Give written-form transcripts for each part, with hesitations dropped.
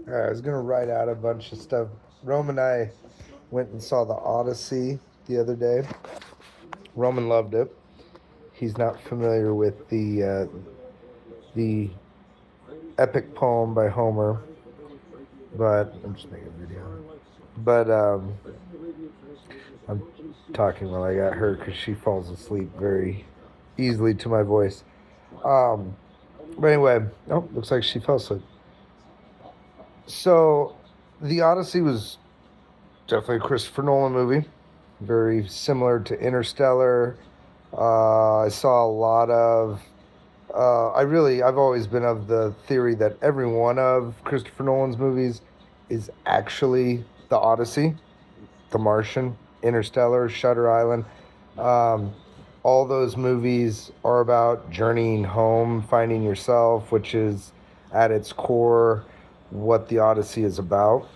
I was gonna write out a bunch of stuff. Rome and I went and saw the Odyssey the other day. Roman loved it. He's not familiar with the epic poem by Homer, but I'm just making a video. But I'm talking while I got her because she falls asleep very easily to my voice. Um, but anyway, oh, looks like she fell asleep. So, the Odyssey was definitely a Christopher Nolan movie, very similar to Interstellar. I saw a lot of. I've always been of the theory that every one of Christopher Nolan's movies is actually the Odyssey, The Martian, Interstellar, Shutter Island. Um, all those movies are about journeying home, finding yourself, which is at its core what the Odyssey is about.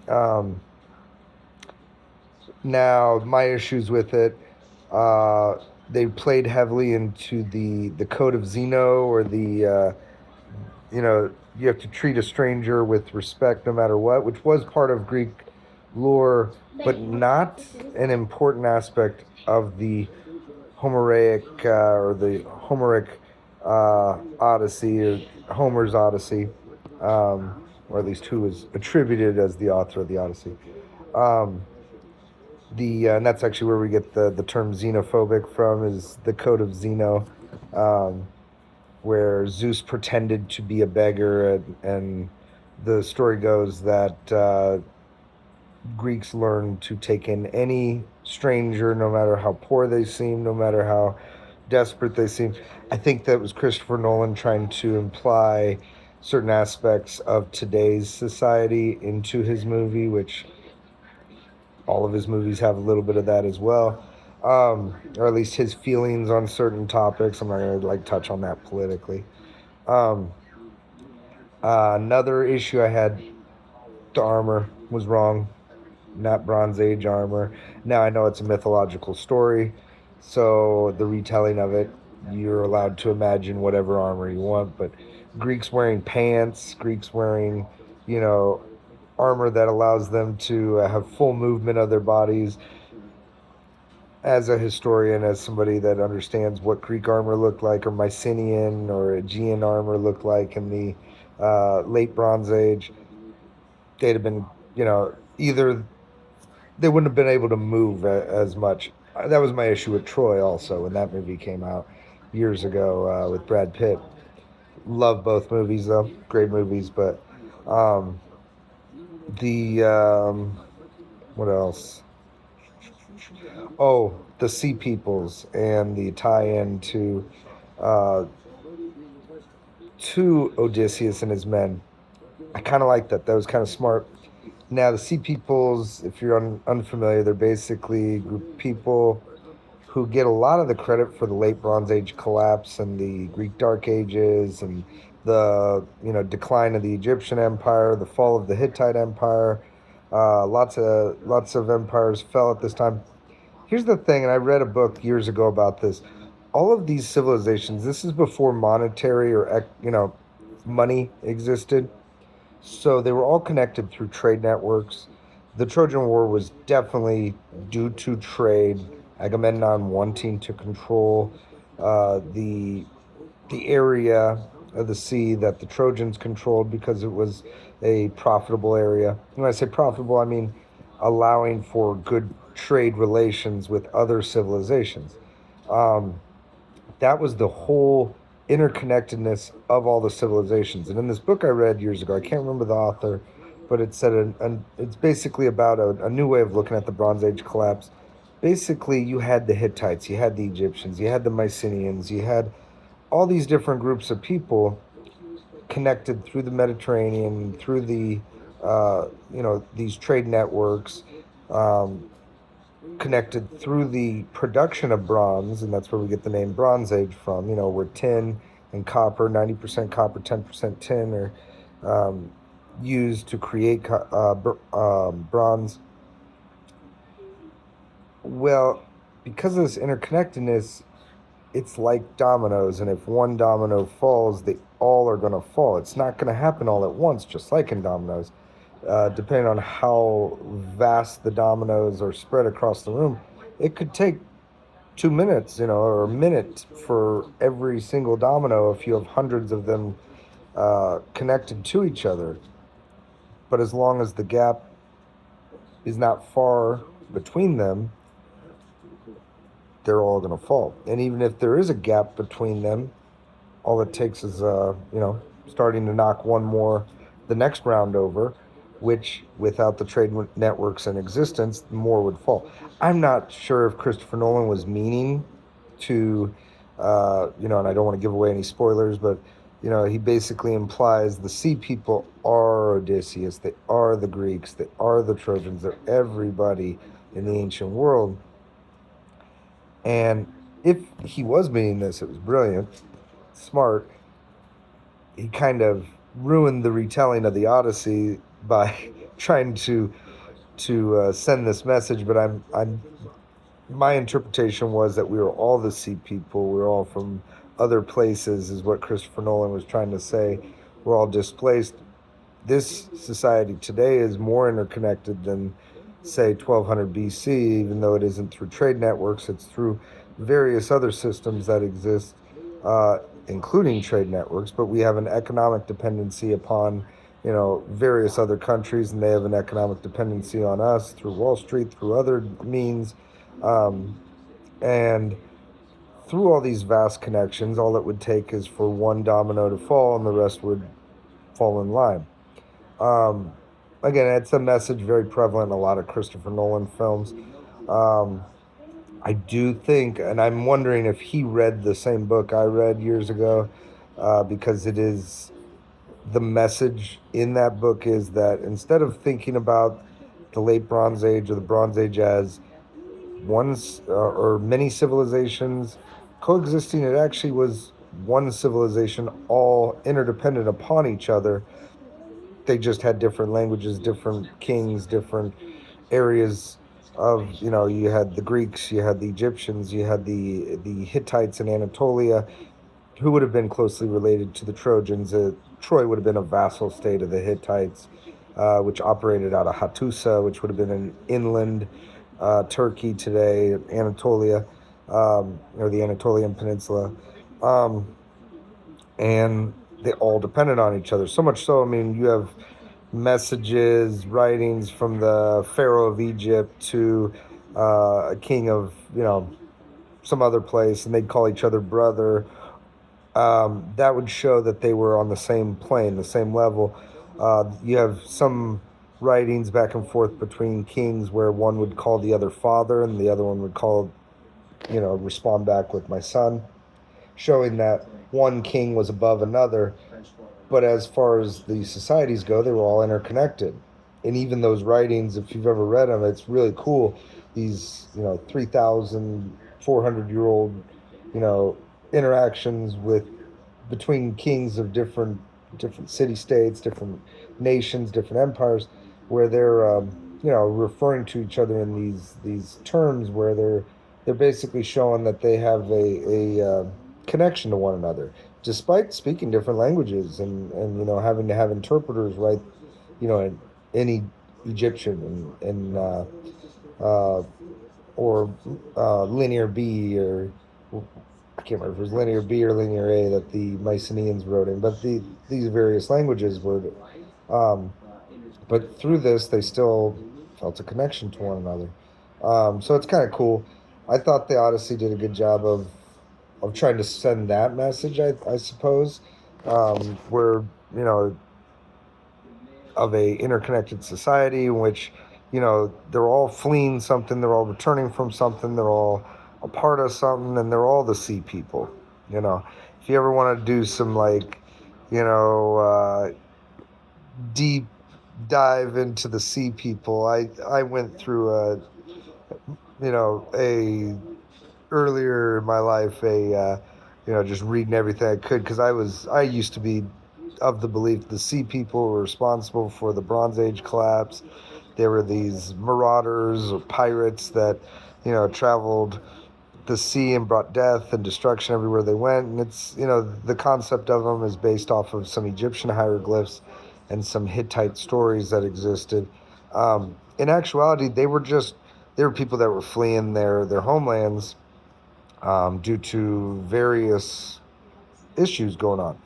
Um, Now, my issues with it, they played heavily into the code of Zeno or you know, you have to treat a stranger with respect no matter what, which was part of Greek lore, but not an important aspect of the Homeric Odyssey or Homer's Odyssey, or at least who is attributed as the author of the Odyssey. Um, the and that's actually where we get the term xenophobic from, is the code of Zeno, um, where Zeus pretended to be a beggar, and the story goes that Greeks learned to take in any stranger, no matter how poor they seem, no matter how desperate they seem. I think that was Christopher Nolan trying to imply certain aspects of today's society into his movie, which all of his movies have a little bit of that as well, or at least his feelings on certain topics. I'm not going to like touch on that politically. Um, Another issue I had, the armor was wrong, not Bronze Age armor. Now I know it's a mythological story, so the retelling of it, you're allowed to imagine whatever armor you want. But Greeks wearing pants, Greeks wearing, you know, armor that allows them to have full movement of their bodies. As a historian, as somebody that understands what Greek armor looked like, or Mycenaean or Aegean armor looked like in the late Bronze Age, they'd have been, either they wouldn't have been able to move as much. That was my issue with Troy also when that movie came out years ago with Brad Pitt. Love both movies though, great movies. But um, the what else? Oh, the Sea Peoples and the tie-in uh, to Odysseus and his men. I kind of like that. That was kind of smart. Now, the Sea Peoples, if you're unfamiliar, they're basically a group of people who get a lot of the credit for the late Bronze Age collapse and the Greek Dark Ages and the decline of the Egyptian Empire, the fall of the Hittite Empire. Lots of empires fell at this time. Here's the thing, and I read a book years ago about this. All of these civilizations, this is before monetary or money existed, so they were all connected through trade networks. The Trojan War was definitely due to trade. Agamemnon wanting to control the area of the sea that the Trojans controlled because it was a profitable area. When I say profitable, I mean allowing for good trade relations with other civilizations. Um, that was the whole interconnectedness of all the civilizations. And in this book I read years ago, I can't remember the author, but it said it's basically about a new way of looking at the Bronze Age collapse. Basically, you had the Hittites, you had the Egyptians, you had the Mycenaeans, you had all these different groups of people connected through the Mediterranean, through these trade networks, um, connected through the production of bronze, and that's where we get the name Bronze Age from. Where tin and copper, 90% copper, 10% tin, are used to create bronze. Well, because of this interconnectedness, it's like dominoes, and if one domino falls, they all are going to fall. It's not going to happen all at once, just like in dominoes. depending on how vast the dominoes are spread across the room, it could take 2 minutes, or a minute for every single domino if you have hundreds of them connected to each other. But as long as the gap is not far between them, they're all going to fall. And even if there is a gap between them, all it takes is starting to knock one more the next round over, which without the trade networks in existence, more would fall. I'm not sure if Christopher Nolan was meaning to, and I don't want to give away any spoilers, but he basically implies the sea people are Odysseus, they are the Greeks, they are the Trojans, they're everybody in the ancient world. And if he was meaning this, it was brilliant, smart. He kind of ruined the retelling of the Odyssey by trying to send this message. But I'm my interpretation was that we were all the sea people. We were all from other places, is what Christopher Nolan was trying to say. We're all displaced. This society today is more interconnected than, say, 1200 BC, even though it isn't through trade networks, it's through various other systems that exist, uh, including trade networks. But we have an economic dependency upon, various other countries, and they have an economic dependency on us through Wall Street, through other means. Um, and through all these vast connections, all it would take is for one domino to fall and the rest would fall in line. Um, Again, it's a message very prevalent in a lot of Christopher Nolan films. Um, I do think, and I'm wondering if he read the same book I read years ago, because it is the message in that book is that instead of thinking about the late Bronze Age or the Bronze Age as or many civilizations coexisting, it actually was one civilization, all interdependent upon each other. They just had different languages, different kings, different areas of, you had the Greeks, you had the Egyptians, you had the Hittites in Anatolia, who would have been closely related to the Trojans. Troy would have been a vassal state of the Hittites, which operated out of Hattusa, which would have been an inland Turkey today, Anatolia, or the Anatolian Peninsula. Um, and they all depended on each other. So much so, I mean, you have messages, writings from the Pharaoh of Egypt to a king of, some other place, and they'd call each other brother. That would show that they were on the same plane, the same level. You have some writings back and forth between kings where one would call the other father and the other one would call, respond back with my son, showing that one king was above another. But as far as the societies go, they were all interconnected. And even those writings, if you've ever read them, it's really cool. These, 3,400-year-old, interactions with between kings of different city states, different nations, different empires, where they're referring to each other in these terms where they're basically showing that they have a connection to one another, despite speaking different languages and having to have interpreters write in any Egyptian uh, or linear B, or I can't remember if it was linear B or linear A that the Mycenaeans wrote in, but these various languages were. Um, but through this, they still felt a connection to one another. So it's kind of cool. I thought the Odyssey did a good job of trying to send that message. I suppose, where you know of a interconnected society in which they're all fleeing something, they're all returning from something, they're all a part of something, and they're all the sea people. You know, if you ever want to do some like you know deep dive into the sea people, I went through a earlier in my life a just reading everything I could, because I used to be of the belief the sea people were responsible for the Bronze Age collapse. There were these marauders or pirates that traveled the sea and brought death and destruction everywhere they went. And it's the concept of them is based off of some Egyptian hieroglyphs, and some Hittite stories that existed. In actuality, they were people that were fleeing their homelands due to various issues going on.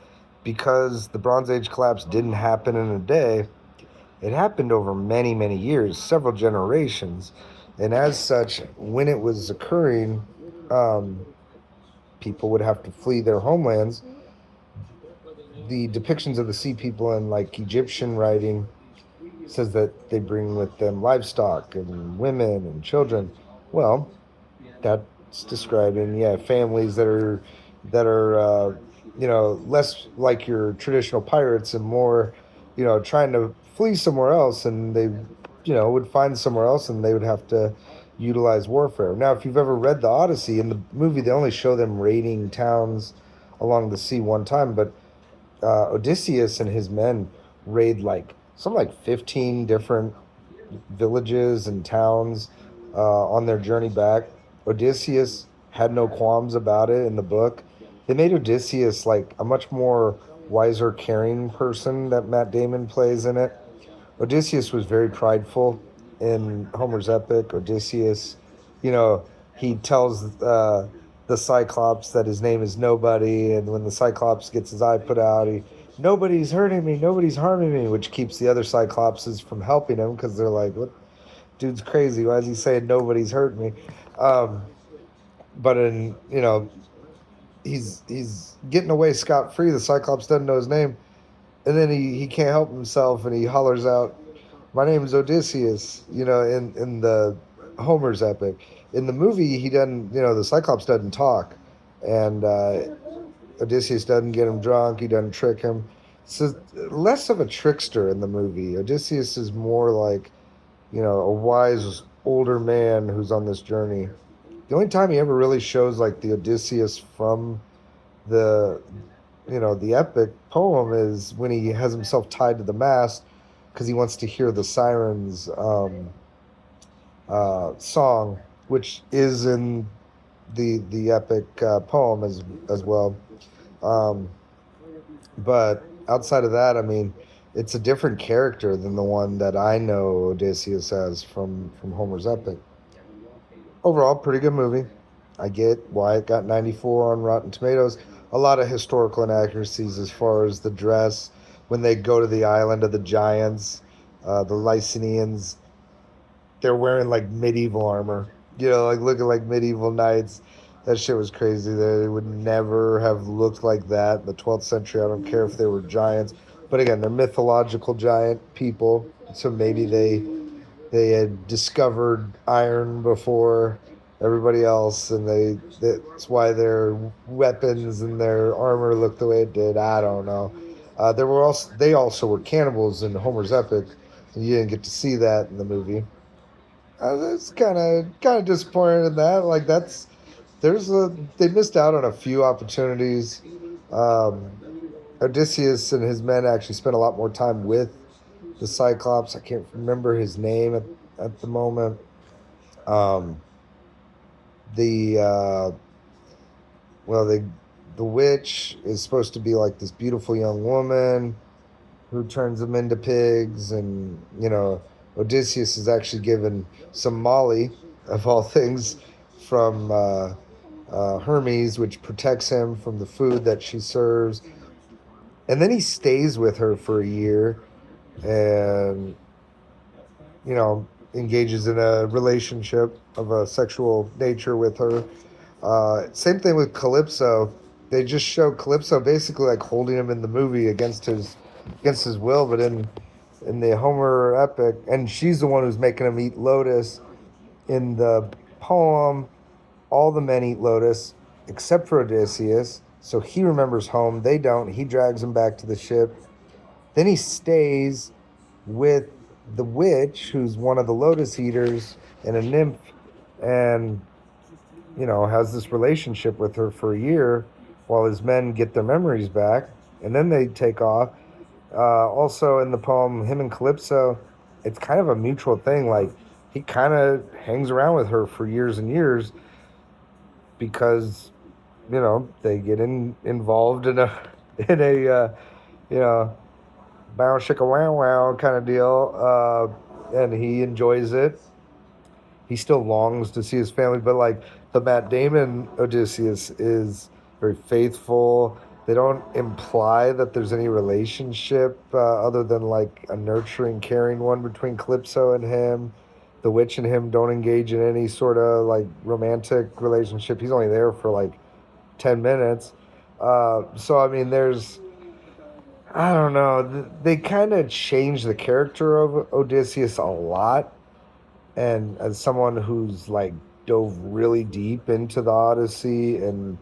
Because the Bronze Age collapse didn't happen in a day, it happened over many, many years, several generations. And as such, when it was occurring, um, people would have to flee their homelands. The depictions of the sea people in like Egyptian writing says that they bring with them livestock and women and children. Well, that's describing, yeah, families that are less like your traditional pirates and more, trying to flee somewhere else, and they, would find somewhere else, and they would have to utilize warfare. Now, if you've ever read the Odyssey, in the movie they only show them raiding towns along the sea one time, but Odysseus and his men raid like some like 15 different villages and towns on their journey back. Odysseus had no qualms about it in the book. They made Odysseus like a much more wiser, caring person that Matt Damon plays in it. Odysseus was very prideful in Homer's epic. Odysseus, you know, he tells the Cyclops that his name is Nobody, and when the Cyclops gets his eye put out, nobody's hurting me, nobody's harming me, which keeps the other Cyclopses from helping him because they're like, what, dude's crazy. Why is he saying nobody's hurting me? Um, but in he's getting away scot free. The Cyclops doesn't know his name, and then he can't help himself, and he hollers out, "My name is Odysseus." In the Homer's epic. In the movie, he doesn't. The Cyclops doesn't talk, and Odysseus doesn't get him drunk. He doesn't trick him. So less of a trickster in the movie. Odysseus is more like a wise older man who's on this journey. The only time he ever really shows like the Odysseus from the the epic poem is when he has himself tied to the mast because he wants to hear the sirens song, which is in the epic poem as well. Um, but outside of that, I mean, it's a different character than the one that I know Odysseus as from Homer's epic. Overall, pretty good movie. I get why it got 94 on Rotten Tomatoes. A lot of historical inaccuracies as far as the dress when they go to the island of the giants, the Lycaonians. They're wearing like medieval armor, like looking like medieval knights. That shit was crazy. They would never have looked like that in the 12th century. I don't care if they were giants, but again, they're mythological giant people. So maybe they had discovered iron before everybody else, and that's why their weapons and their armor looked the way it did. I don't know. They also were cannibals in Homer's epic, and you didn't get to see that in the movie. It's kind of disappointed in that. Like they missed out on a few opportunities. Um, Odysseus and his men actually spent a lot more time with the Cyclops. I can't remember his name at the moment. Um, the well, the witch is supposed to be like this beautiful young woman who turns them into pigs, and Odysseus is actually given some Molly, of all things, from Hermes, which protects him from the food that she serves, and then he stays with her for a year, and engages in a relationship of a sexual nature with her. Same thing with Calypso. They just show Calypso basically like holding him in the movie against his will, but in the Homer epic, and she's the one who's making him eat lotus. In the poem, all the men eat lotus except for Odysseus, so he remembers home. They don't. He drags him back to the ship. Then he stays with the witch, who's one of the lotus eaters and a nymph, and has this relationship with her for a year while his men get their memories back, and then they take off. Also, in the poem, him and Calypso, it's kind of a mutual thing. Like, he kind of hangs around with her for years and years because they get involved in a in a you know bow shika wow wow kind of deal, and he enjoys it. He still longs to see his family, but like the Matt Damon Odysseus is very faithful. They don't imply that there's any relationship other than like a nurturing, caring one between Calypso and him. The witch and him don't engage in any sort of like romantic relationship. He's only there for like 10 minutes. So I mean, I don't know. They kind of changed the character of Odysseus a lot, and as someone who's like dove really deep into the Odyssey and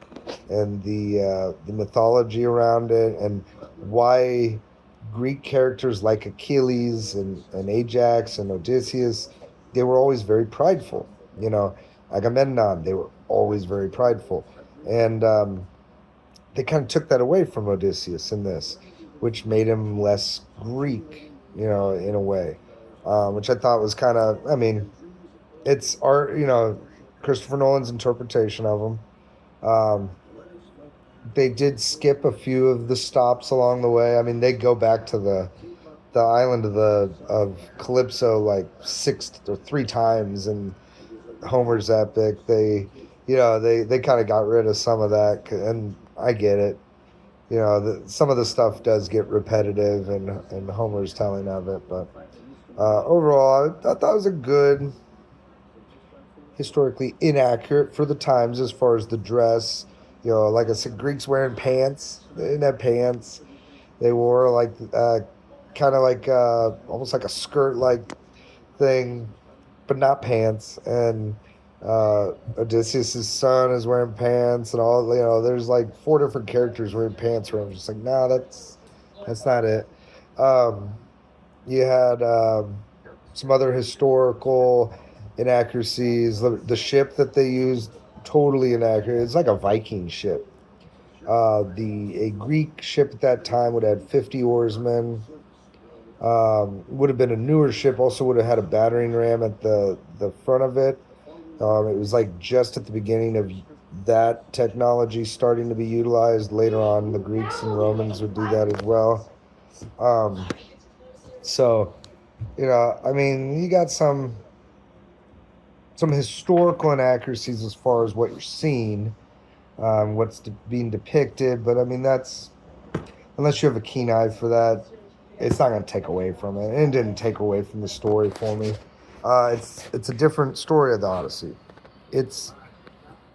the mythology around it, and why Greek characters like Achilles and Ajax and Odysseus, they were always very prideful. You know, Agamemnon, they were always very prideful, and they kind of took that away from Odysseus in this, which made him less Greek. You know, in a way, which I thought was kind of. I mean, it's art, Christopher Nolan's interpretation of them. Um, they did skip a few of the stops along the way. I mean, they go back to the island of Calypso like six or three times in Homer's epic. They kind of got rid of some of that, and I get it. Some of the stuff does get repetitive and Homer's telling of it, but overall, I thought it was a good, historically inaccurate for the times as far as the dress. Like I said, Greeks wearing pants. They didn't have pants. They wore like kind of like almost like a skirt like thing, but not pants. And Odysseus' son is wearing pants, and all. There's like four different characters wearing pants. Where I'm just like, nah, that's not it. Um, you had some other historical inaccuracies. The ship that they used, totally inaccurate. It's like a Viking ship. The A Greek ship at that time would have had 50 oarsmen. Would have been a newer ship. Also would have had a battering ram at the front of it. It was like just at the beginning of that technology starting to be utilized. Later on, the Greeks and Romans would do that as well. Um, so I mean, you got some historical inaccuracies as far as what you're seeing, being depicted. But I mean, that's unless you have a keen eye for that, it's not going to take away from it. And it didn't take away from the story for me. It's a different story of the Odyssey. It's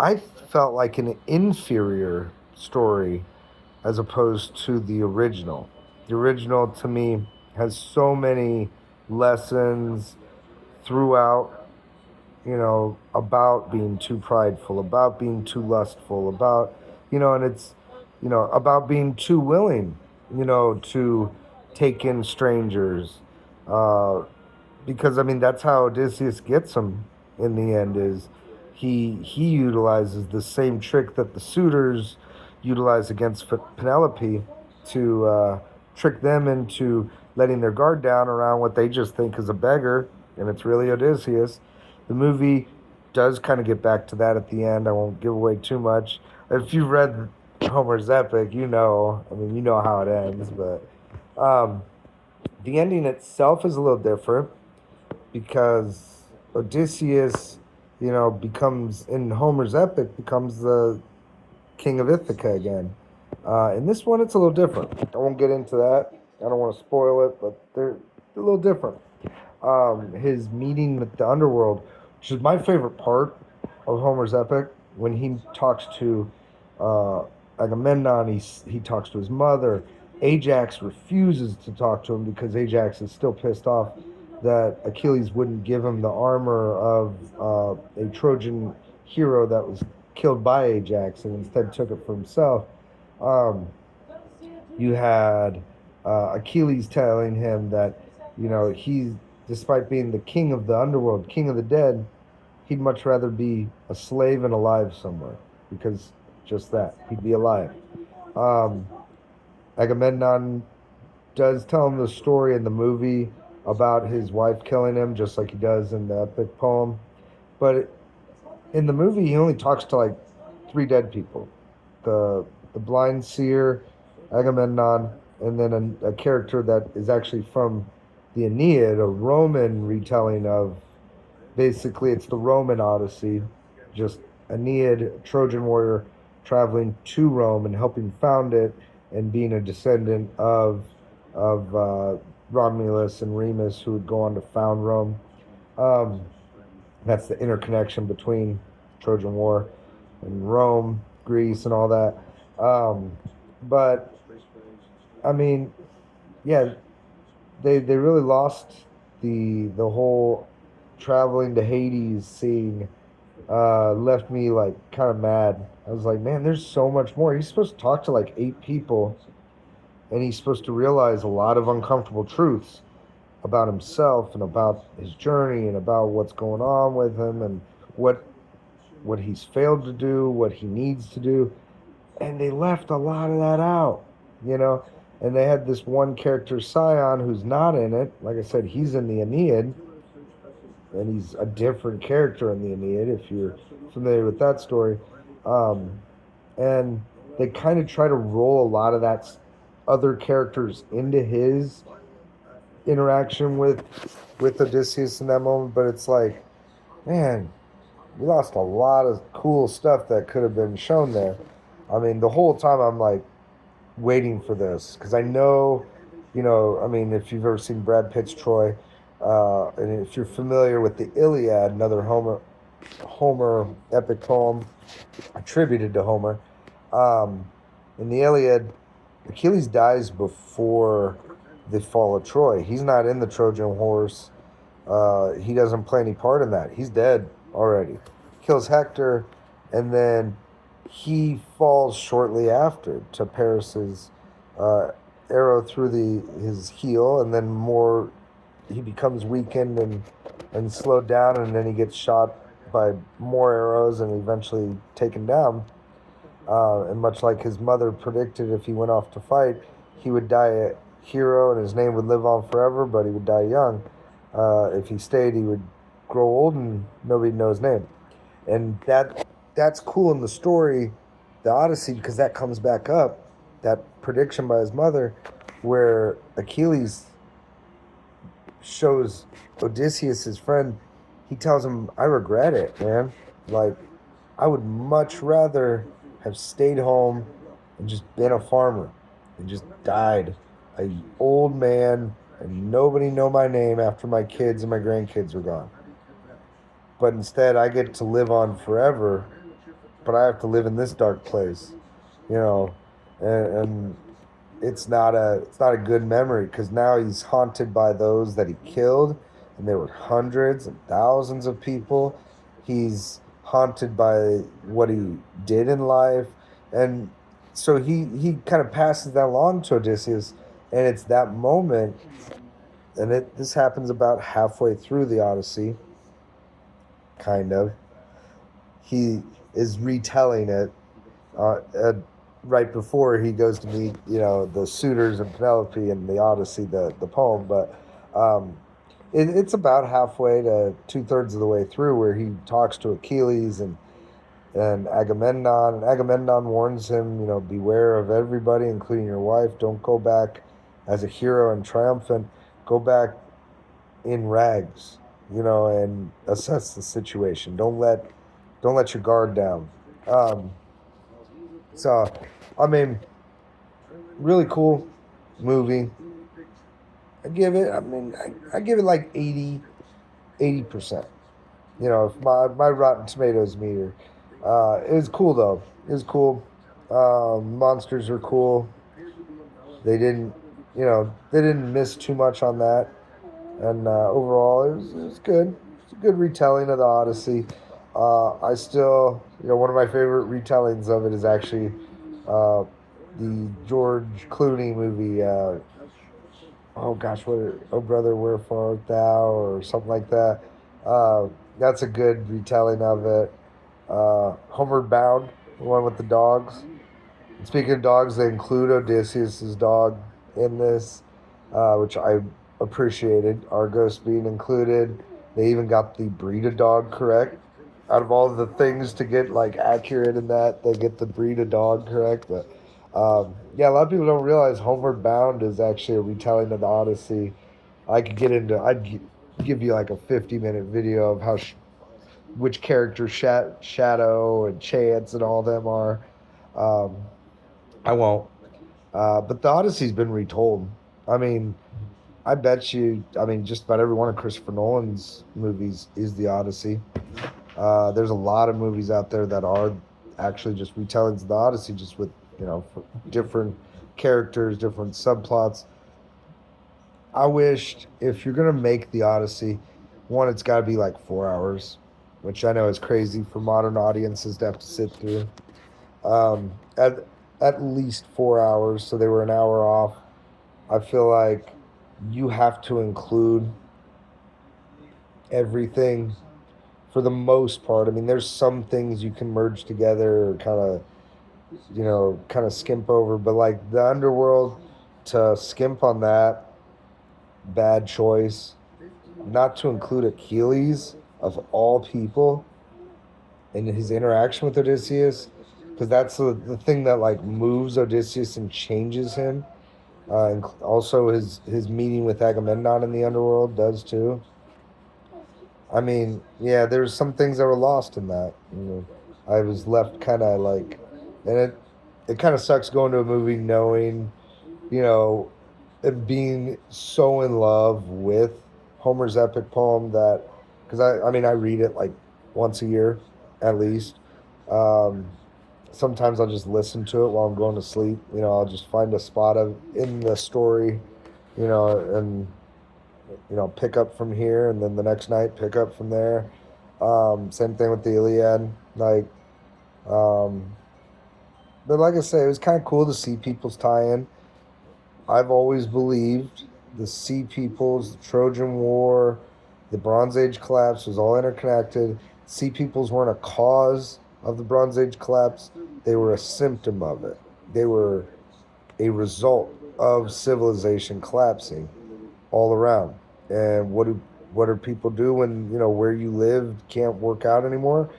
I felt like an inferior story as opposed to the original. The original to me has so many lessons throughout, about being too prideful, about being too lustful, and it's, about being too willing, to take in strangers. Uh, because I mean that's how Odysseus gets him in the end is he utilizes the same trick that the suitors utilize against Penelope to trick them into letting their guard down around what they just think is a beggar, and it's really Odysseus. The movie does kind of get back to that at the end. I won't give away too much. If you've read Homer's epic, you know how it ends, but um, the ending itself is a little different because Odysseus, becomes in Homer's epic becomes the king of Ithaca again. In this one, it's a little different. I won't get into that. I don't want to spoil it, but they're a little different. His meeting with the underworld, which is my favorite part of Homer's epic, when he talks to uh, Agamemnon, he talks to his mother. Ajax refuses to talk to him because Ajax is still pissed off that Achilles wouldn't give him the armor of a Trojan hero that was killed by Ajax and instead took it for himself. Um, you had Achilles telling him that, despite being the king of the underworld, king of the dead, he'd much rather be a slave and alive somewhere because just that, he'd be alive. Um, Agamemnon does tell him the story in the movie about his wife killing him, just like he does in the epic poem. But in the movie, he only talks to like three dead people: the blind seer, Agamemnon, and then a character that is actually from the Aeneid, a Roman retelling of basically it's the Roman Odyssey, just Aeneid, Trojan warrior traveling to Rome and helping found it and being a descendant of Romulus and Remus, who would go on to found Rome. Um, that's the interconnection between Trojan War and Rome, Greece, and all that. But I mean, yeah, they really lost the whole traveling to Hades scene. Left me like kind of mad. I was like, man, there's so much more. He's supposed to talk to like eight people, and he's supposed to realize a lot of uncomfortable truths about himself and about his journey and about what's going on with him and what what he's failed to do, what he needs to do, and they left a lot of that out, you know. And they had this one character, Scion, who's not in it. Like I said, he's in the Aeneid, and he's a different character in the Aeneid if you're familiar with that story. Um, and they kind of try to roll a lot of that other characters into his interaction with Odysseus in that moment, but it's like, man, we lost a lot of cool stuff that could have been shown there. I mean, the whole time I'm like waiting for this because I know, I mean, if you've ever seen Brad Pitt's Troy, and if you're familiar with the Iliad, another Homer epic poem attributed to Homer, um, in the Iliad, Achilles dies before the fall of Troy. He's not in the Trojan horse. He doesn't play any part in that. He's dead already. Kills Hector, and then he falls shortly after to Paris's uh, arrow through the his heel, and then more he becomes weakened and slowed down, and then he gets shot by more arrows and eventually taken down. And much like his mother predicted, if he went off to fight, he would die a hero and his name would live on forever, but he would die young. If he stayed, he would grow old and nobody know his name. And that's cool in the story, the Odyssey, because that comes back up, that prediction by his mother, where Achilles shows Odysseus, his friend, he tells him, I regret it, man. Like, I would much rather have stayed home and just been a farmer and just died a old man and nobody know my name after my kids and my grandkids were gone. But instead, I get to live on forever, but I have to live in this dark place, you know, and it's not a good memory because now he's haunted by those that he killed, and there were hundreds and thousands of people. He's haunted by what he did in life, and so he kind of passes that along to Odysseus, and it's that moment, and this happens about halfway through the Odyssey, kind of. He is retelling it right before he goes to meet, the suitors and Penelope in the Odyssey, the poem. But it's about halfway to two-thirds of the way through where he talks to Achilles and Agamemnon. And Agamemnon warns him, beware of everybody, including your wife. Don't go back as a hero and triumphant. Go back in rags, and assess the situation. Don't let your guard down. Um, so, I mean, really cool movie. I give it like 80%. If my Rotten Tomatoes meter. It was cool though. It was cool. Monsters are cool. They didn't miss too much on that. And overall, it was good. It's a good retelling of the Odyssey. I still, one of my favorite retellings of it is actually uh, the George Clooney movie. Oh gosh, Oh brother, wherefore art thou, or something like that. That's a good retelling of it. Homeward Bound, the one with the dogs. And speaking of dogs, they include Odysseus's dog in this, which I appreciated. Argos being included. They even got the breed of dog correct. Out of all the things to get like accurate in that, they get the breed of dog correct. But Yeah, a lot of people don't realize Homeward Bound is actually a retelling of the Odyssey. I could get into. Give you like a 50-minute video of which characters Shadow and Chance and all them are. Um, I won't. But the Odyssey's been retold. I mean, I bet you. I mean, just about every one of Christopher Nolan's movies is the Odyssey. There's a lot of movies out there that are actually just retellings of the Odyssey, just with different characters, different subplots. I wished if you're gonna make the Odyssey, one, it's got to be like 4 hours, which I know is crazy for modern audiences to have to sit through. Um, at least 4 hours, so they were an hour off. I feel like you have to include everything for the most part. I mean, there's some things you can merge together or kind of skimp over, but like the underworld, to skimp on that, bad choice. Not to include Achilles of all people in his interaction with Odysseus, because that's the thing that like moves Odysseus and changes him. And also his meeting with Agamemnon in the underworld does too. I mean, yeah, there's some things that were lost in that. I was left kind of like, and it kind of sucks going to a movie knowing, you know, and being so in love with Homer's epic poem that, because I mean, I read it like once a year at least. Um, Sometimes I'll just listen to it while I'm going to sleep. I'll just find a spot of in the story, and pick up from here, and then the next night pick up from there. Same thing with the Iliad. Like, um, but like I say, it was kind of cool to see people's tie-in. I've always believed the Sea Peoples, the Trojan War, the Bronze Age collapse was all interconnected. Sea Peoples weren't a cause of the Bronze Age collapse, they were a symptom of it. They were a result of civilization collapsing all around. And what do people do when where you live can't work out anymore?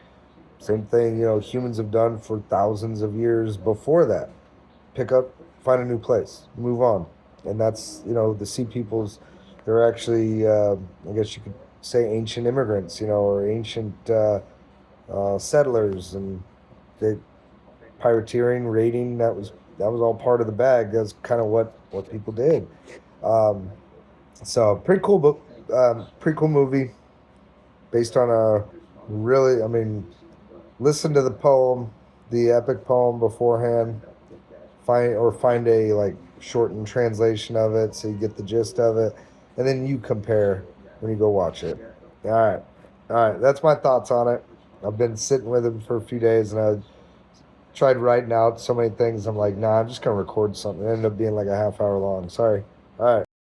Same thing humans have done for thousands of years before that. Pick up, find a new place, move on, and that's the Sea Peoples. They're actually, I guess you could say, ancient immigrants, or ancient settlers, and they pirateering, raiding. That was all part of the bag. That's kind of what people did. Um, so pretty cool book, pretty cool movie based on a really. I mean, listen to the poem, the epic poem beforehand. Find a like shortened translation of it so you get the gist of it, and then you compare when you go watch it. All right, that's my thoughts on it. I've been sitting with it for a few days, and I tried writing out so many things. I'm like, nah, I'm just gonna record something. It ended up being like a half hour long. Sorry. All right.